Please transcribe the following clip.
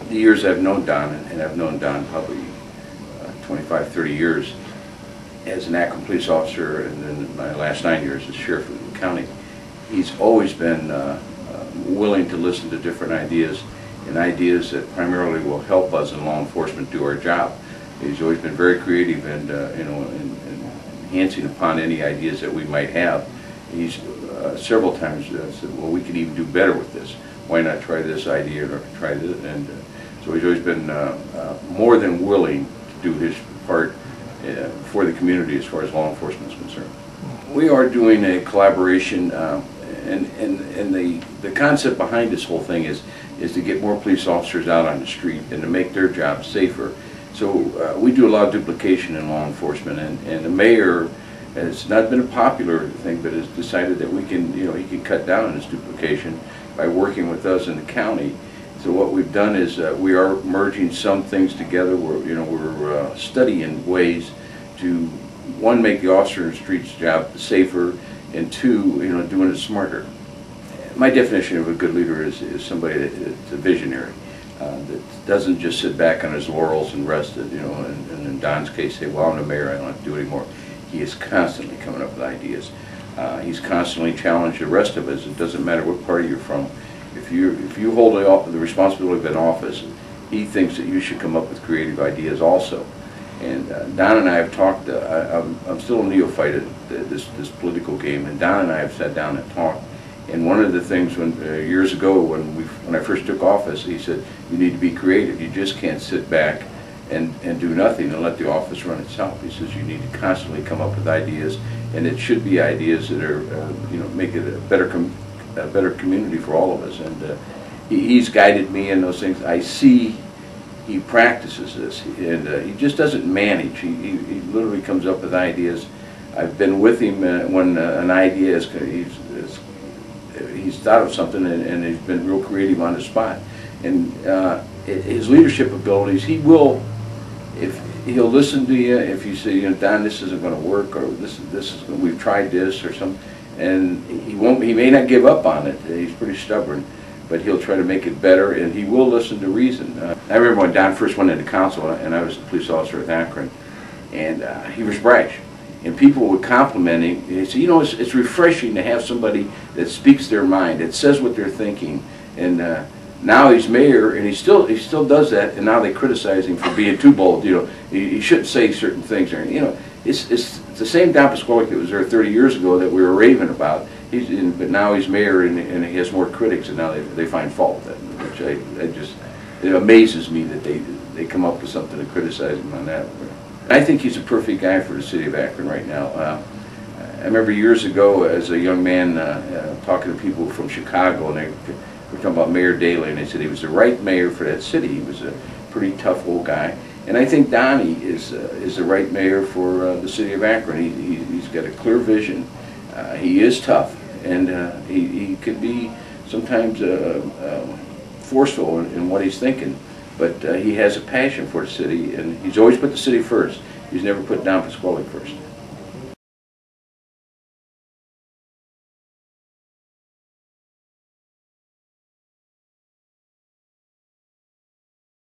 the years I've known Don, and I've known Don probably 25, 30 years as an Akron police officer, and then my last 9 years as sheriff of the county, he's always been willing to listen to different ideas, and ideas that primarily will help us in law enforcement do our job. He's always been very creative and you know, in enhancing upon any ideas that we might have. He's several times said, well, we could even do better with this. Why not try this idea or try this? And so he's always been more than willing to do his part for the community as far as law enforcement is concerned. We are doing a collaboration, and the concept behind this whole thing is to get more police officers out on the street and to make their jobs safer. So we do a lot of duplication in law enforcement, and the mayor has not been a popular thing, but has decided that we can, you know, he can cut down on his duplication by working with us in the county. So what we've done is we are merging some things together. We're studying ways to, one, make the officer in the street's job safer, and two, you know, doing it smarter. My definition of a good leader is somebody that's a visionary, that doesn't just sit back on his laurels and rest it, you know, and in Don's case say, well, I'm the mayor, I don't have to do it anymore. He is constantly coming up with ideas. He's constantly challenged the rest of us. It doesn't matter what party you're from. If you hold the responsibility of an office, he thinks that you should come up with creative ideas also. And Don and I have talked. I'm still a neophyte at this political game, and Don and I have sat down and talked. And one of the things years ago when I first took office, he said, you need to be creative. You just can't sit back and do nothing and let the office run itself. He says you need to constantly come up with ideas, and it should be ideas that are you know, make it a better community for all of us. And he's guided me in those things. I see he practices this, and he just doesn't manage. He literally comes up with ideas. I've been with him when an idea is he's thought of something, and he's been real creative on the spot. And his leadership abilities, he'll listen to you if you say, you know, Don, this isn't going to work, or we've tried this or something, and he may not give up on it. He's pretty stubborn, but he'll try to make it better, and he will listen to reason. I remember when Don first went into council, and I was a police officer at Akron, and he was brash. And people would compliment him. They say, you know, it's refreshing to have somebody that speaks their mind, that says what they're thinking. And now he's mayor, and he still does that. And now they criticize him for being too bold. You know, he shouldn't say certain things. Or, you know, it's the same Don Plusquellic that was there 30 years ago that we were raving about. But now he's mayor, and he has more critics, and now they find fault with that, which it amazes me that they come up with something to criticize him on that. I think he's a perfect guy for the city of Akron right now. I remember years ago as a young man talking to people from Chicago, and they were talking about Mayor Daley, and they said he was the right mayor for that city. He was a pretty tough old guy. And I think Donnie is the right mayor for the city of Akron. He's got a clear vision. He is tough, and he can be sometimes forceful in what he's thinking. But he has a passion for the city, and he's always put the city first. He's never put Don Plusquellic first.